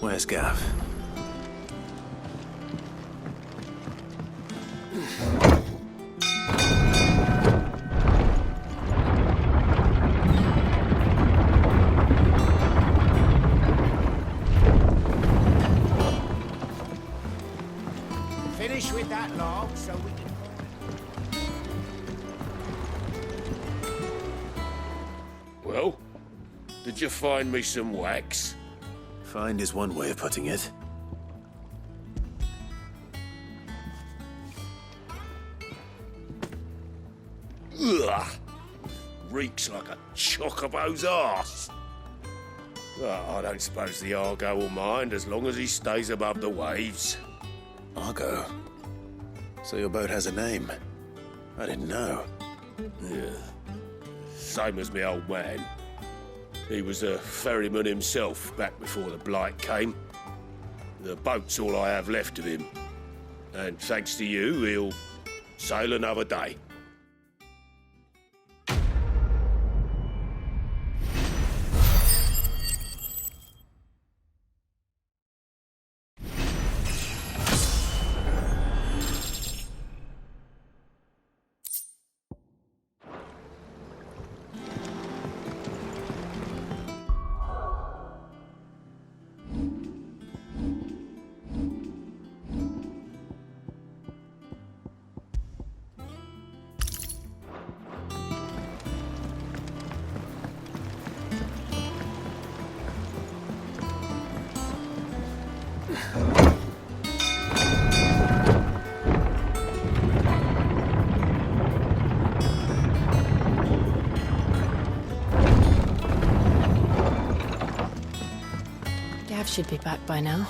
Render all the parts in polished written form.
Where's Gav? Finish with that log so we can... Well, did you find me some wax? Find is one way of putting it. Ugh! Reeks like a chocobo's arse. Well, I don't suppose the Argo will mind as long as he stays above the waves. Argo? So your boat has a name? I didn't know. Yeah. Same as me old man. He was a ferryman himself back before the Blight came. The boat's all I have left of him. And thanks to you, he'll sail another day. Gav should be back by now.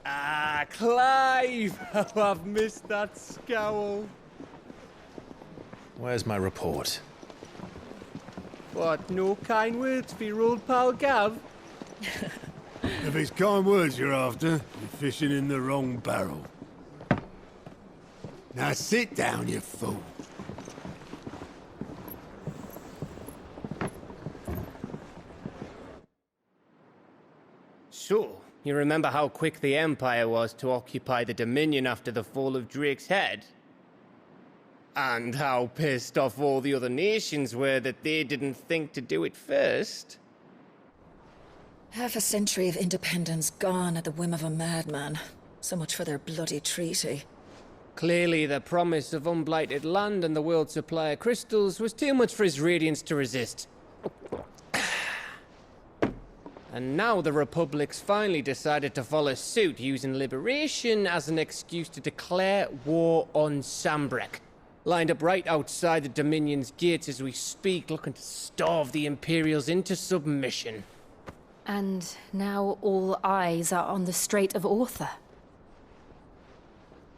Ah, Clive! Oh, I've missed that scowl. Where's my report? What, no kind words for your old pal Gav? If it's kind words you're after, you're fishing in the wrong barrel. Now sit down, you fool. So, you remember how quick the Empire was to occupy the Dominion after the fall of Drake's head? And how pissed off all the other nations were that they didn't think to do it first? Half a century of independence gone at the whim of a madman. So much for their bloody treaty. Clearly, the promise of unblighted land and the world's supply of crystals was too much for his radiance to resist. And now the Republic's finally decided to follow suit, using liberation as an excuse to declare war on Sambrek. Lined up right outside the Dominion's gates as we speak, looking to starve the Imperials into submission. And now all eyes are on the Strait of Author.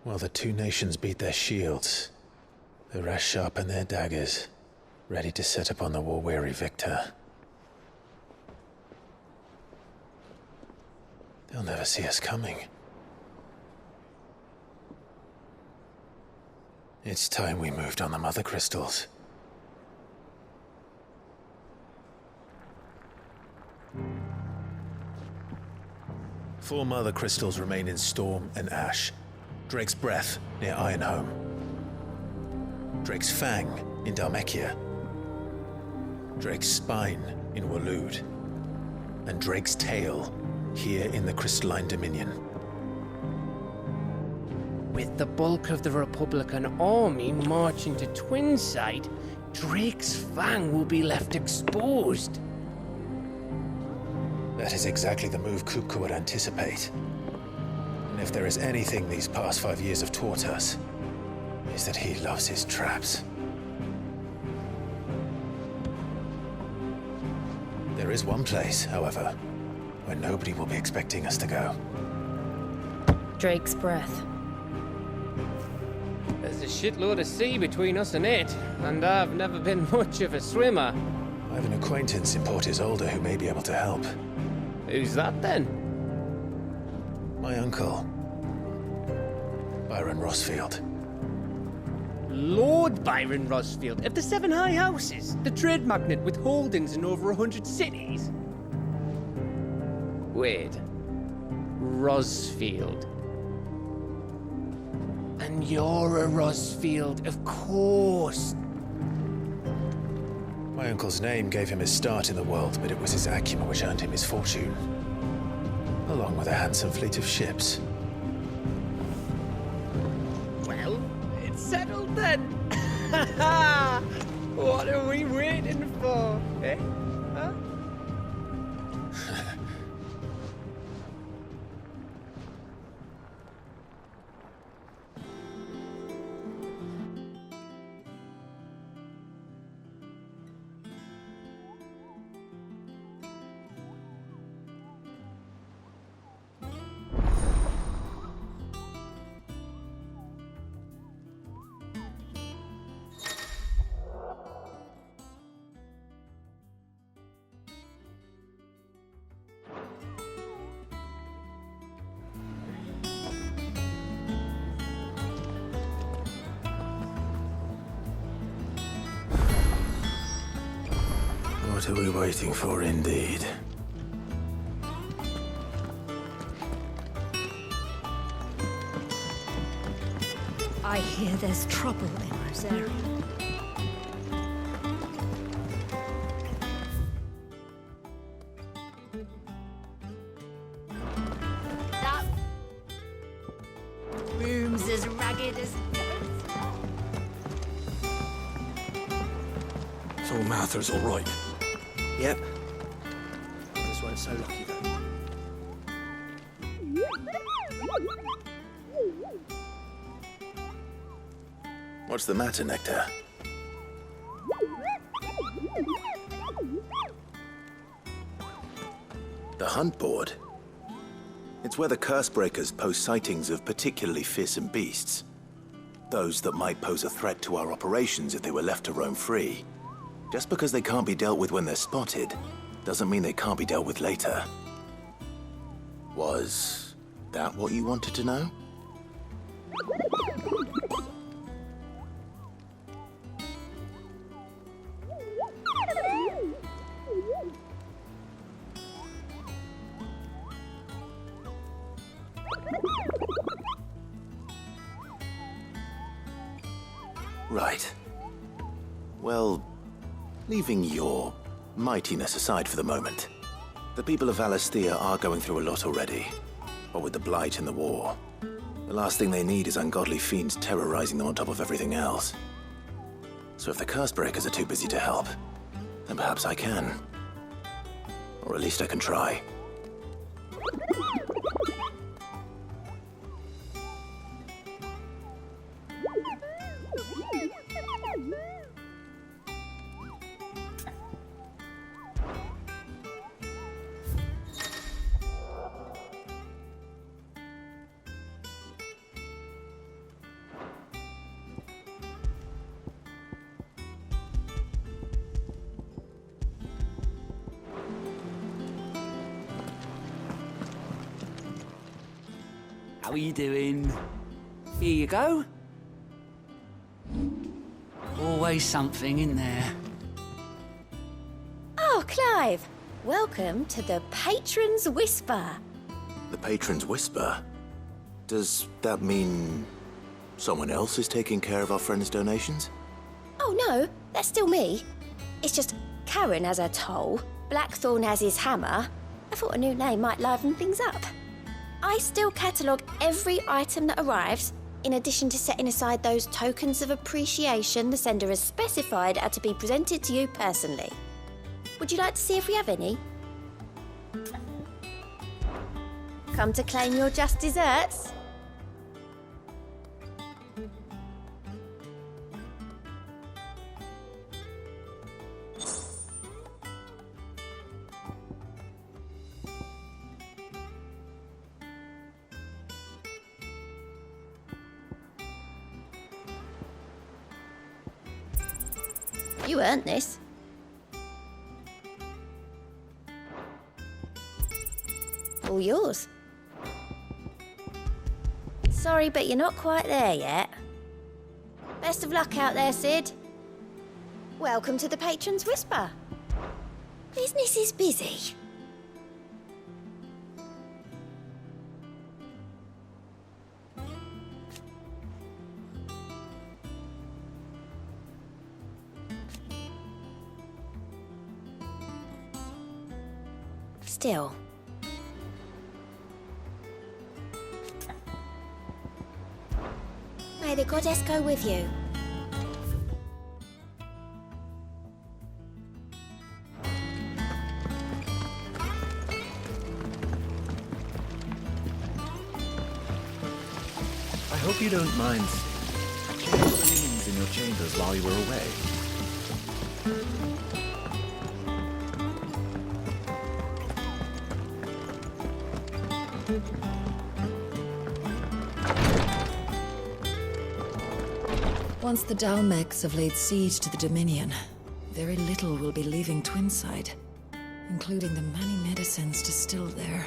Well, the two nations beat their shields. The rest sharpen their daggers, ready to set upon the war-weary victor. They'll never see us coming. It's time we moved on the Mother Crystals. Four Mother Crystals remain in Storm and Ash. Drake's Breath, near Ironhome. Drake's Fang, in Dhalmekia. Drake's Spine, in Waloed. And Drake's Tail, here in the Crystalline Dominion. With the bulk of the Republican army marching to Twinside, Drake's Fang will be left exposed. That is exactly the move Kupka would anticipate. And if there is anything these past 5 years have taught us, is that he loves his traps. There is one place, however, where nobody will be expecting us to go. Drake's Breath. There's a shitload of sea between us and it, and I've never been much of a swimmer. I have an acquaintance in Port Isolde who may be able to help. Who's that then? My uncle. Byron Rossfield. Lord Byron Rossfield of the Seven High Houses, the trade magnate with holdings in over 100 cities. Wait. Rossfield. And you're a Rossfield, of course. My uncle's name gave him his start in the world, but it was his acumen which earned him his fortune, along with a handsome fleet of ships. Well, it's settled then. What are we waiting for, eh? Huh? What are we waiting for, indeed? I hear there's trouble in Rosaria. That room's as ragged as... So Mather's all right. Yep. This weren't so lucky, though. What's the matter, Nectar? The hunt board? It's where the Cursebreakers post sightings of particularly fearsome beasts. Those that might pose a threat to our operations if they were left to roam free. Just because they can't be dealt with when they're spotted, doesn't mean they can't be dealt with later. Was that what you wanted to know? Right. Well, leaving your mightiness aside for the moment, the people of Valisthea are going through a lot already. What with the Blight and the war, the last thing they need is ungodly fiends terrorizing them on top of everything else. So if the Cursebreakers are too busy to help, then perhaps I can. Or at least I can try. How are you doing? Here you go. Always something in there. Oh, Clive! Welcome to the Patron's Whisper. The Patron's Whisper? Does that mean someone else is taking care of our friend's donations? Oh no, that's still me. It's just Karen has her toll, Blackthorn has his hammer. I thought a new name might liven things up. I still catalogue every item that arrives, in addition to setting aside those tokens of appreciation the sender has specified are to be presented to you personally. Would you like to see if we have any? Come to claim your just desserts? You earned this. All yours. Sorry, but you're not quite there yet. Best of luck out there, Sid. Welcome to the Patron's Whisper. Business is busy. Still. May the goddess go with you. I hope you don't mind. I cleared all the linens in your chambers while you were away. Once the Dalmecs have laid siege to the Dominion, very little will be leaving Twinside, including the many medicines distilled there.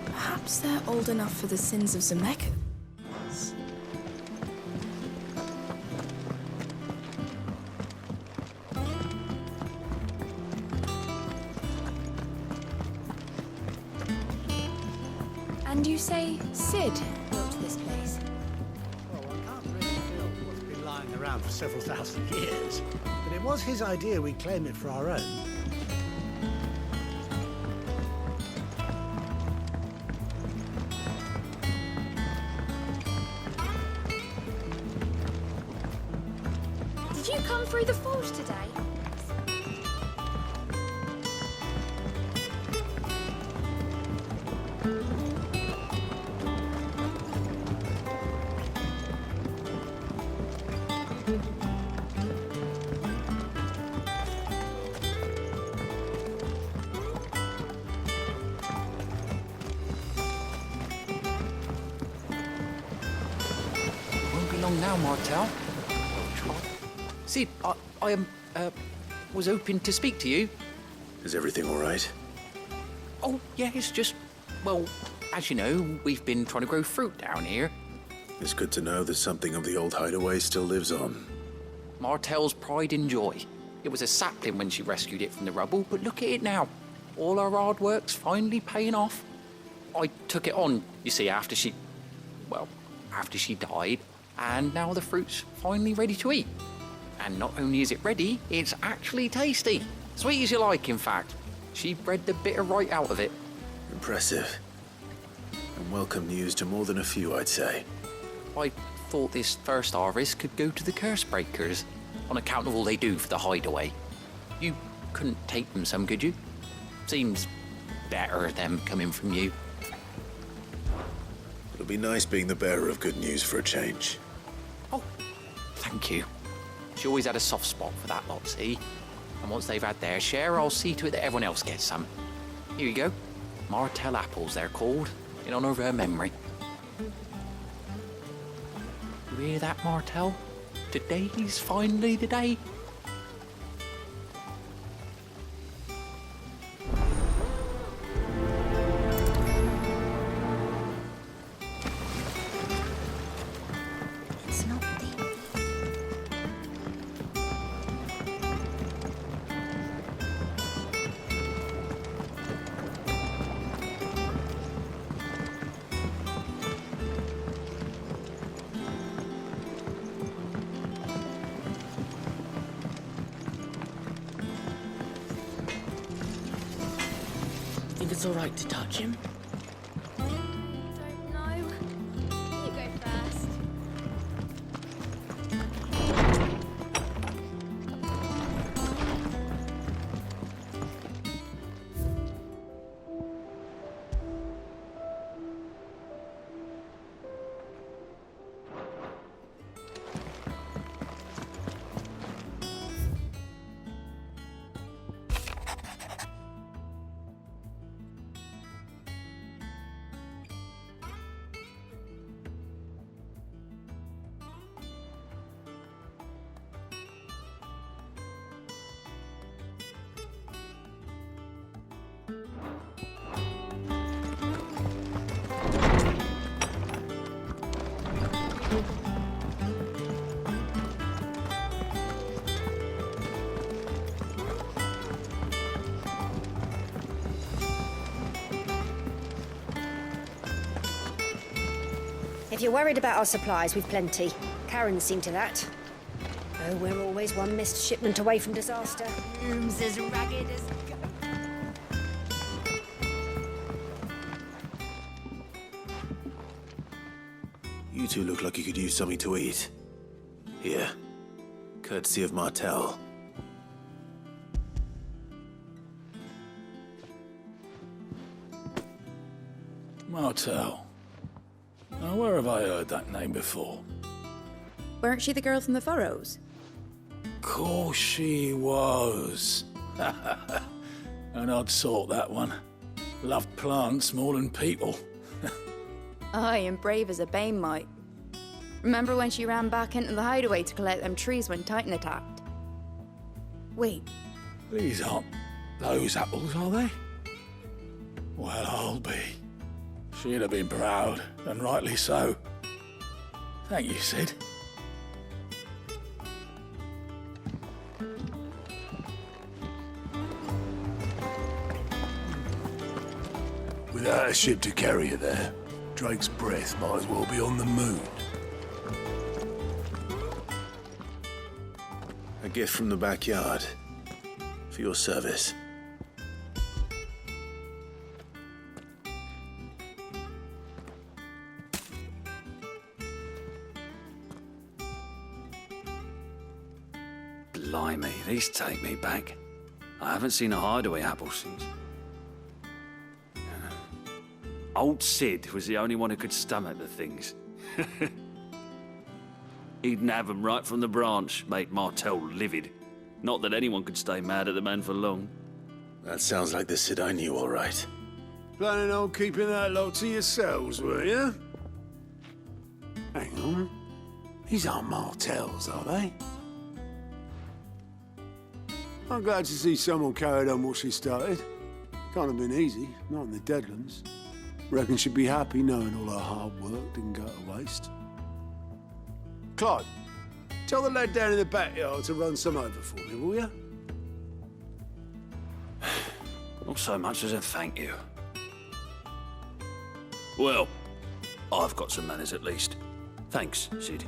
Perhaps they're old enough for the sins of Zemeckis. And you say Sid built this place? Well, I can't really feel what's been lying around for several thousand years. But it was his idea we claim it for our own. Did you come through the forge today? Won't be long now, Martel. Sid, I was hoping to speak to you. Is everything all right? Oh, yeah, it's just, well, as you know, we've been trying to grow fruit down here. It's good to know that something of the old Hideaway still lives on. Martel's pride and joy. It was a sapling when she rescued it from the rubble, but look at it now. All our hard work's finally paying off. I took it on, you see, after she died, and now the fruit's finally ready to eat. And not only is it ready, it's actually tasty. Sweet as you like, in fact. She bred the bitter right out of it. Impressive. And welcome news to more than a few, I'd say. I thought this first harvest could go to the curse breakers, on account of all they do for the Hideaway. You couldn't take them some, could you? Seems better them coming from you. It'll be nice being the bearer of good news for a change. Oh, thank you. She always had a soft spot for that lot, see? And once they've had their share, I'll see to it that everyone else gets some. Here you go. Martel apples, they're called, in honor of her memory. You hear that, Martel? Today's finally the day. It's not the... Think it's all right to touch him? Don't know. You go first. If you're worried about our supplies, we've plenty. Karen's seen to that. Oh, we're always one missed shipment away from disaster. Rooms as ragged as... You two look like you could use something to eat. Here. Courtesy of Martel. Martel. Now, where have I heard that name before? Weren't she the girl from the Furrows? Course she was. An odd sort, that one. Loved plants more than people. Aye, and brave as a bane might. Remember when she ran back into the hideaway to collect them trees when Titan attacked? Wait, These aren't those apples, are they? Well, I'll be. She'd have been proud, and rightly so. Thank you, Sid. Without a ship to carry you there, Drake's breath might as well be on the moon. A gift from the backyard. For your service. Blimey, these take me back. I haven't seen a Hideaway apple since. Old Sid was the only one who could stomach the things. He'd nab 'em right from the branch, make Martel livid. Not that anyone could stay mad at the man for long. That sounds like the Sid I knew, all right. Planning on keeping that lot to yourselves, were you? Hang on. These aren't Martels, are they? I'm glad to see someone carried on what she started. Can't have been easy, not in the Deadlands. Reckon she'd be happy knowing all her hard work didn't go to waste. Clive, tell the lad down in the backyard to run some over for me, will you? Not so much as a thank you. Well, I've got some manners at least. Thanks, Sid.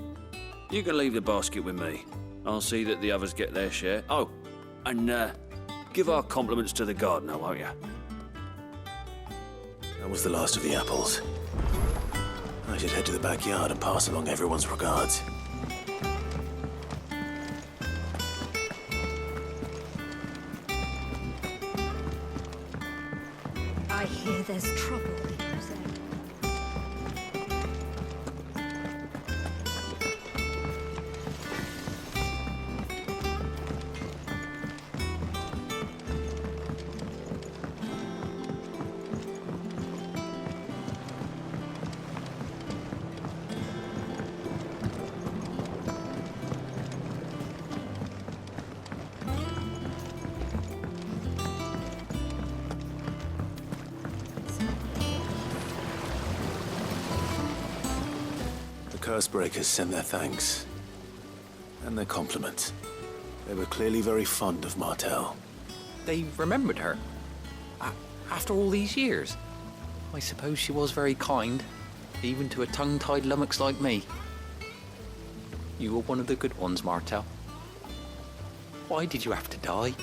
You can leave the basket with me. I'll see that the others get their share. Oh, and give our compliments to the gardener, won't you? That was the last of the apples. I should head to the backyard and pass along everyone's regards. I hear there's trouble. Cursebreakers send their thanks. And their compliments. They were clearly very fond of Martel. They remembered her. After all these years. I suppose she was very kind, even to a tongue-tied lummox like me. You were one of the good ones, Martel. Why did you have to die?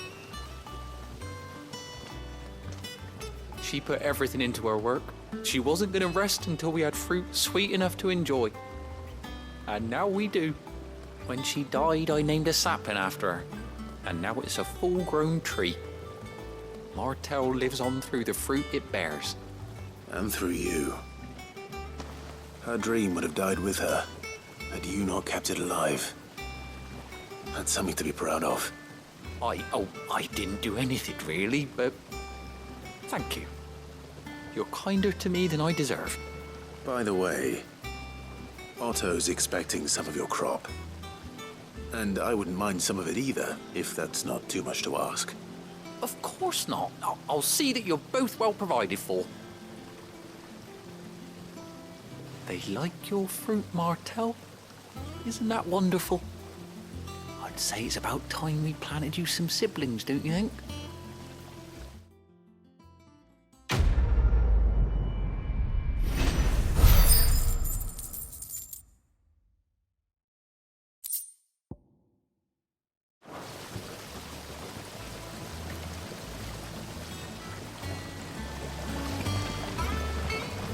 She put everything into her work. She wasn't going to rest until we had fruit sweet enough to enjoy. And now we do. When she died, I named a sapling after her. And now it's a full-grown tree. Martel lives on through the fruit it bears. And through you. Her dream would have died with her, had you not kept it alive. That's something to be proud of. I didn't do anything really, but thank you. You're kinder to me than I deserve. By the way, Otto's expecting some of your crop. And I wouldn't mind some of it either, if that's not too much to ask. Of course not. I'll see that you're both well provided for. They like your fruit, Martel. Isn't that wonderful? I'd say it's about time we planted you some siblings, don't you think?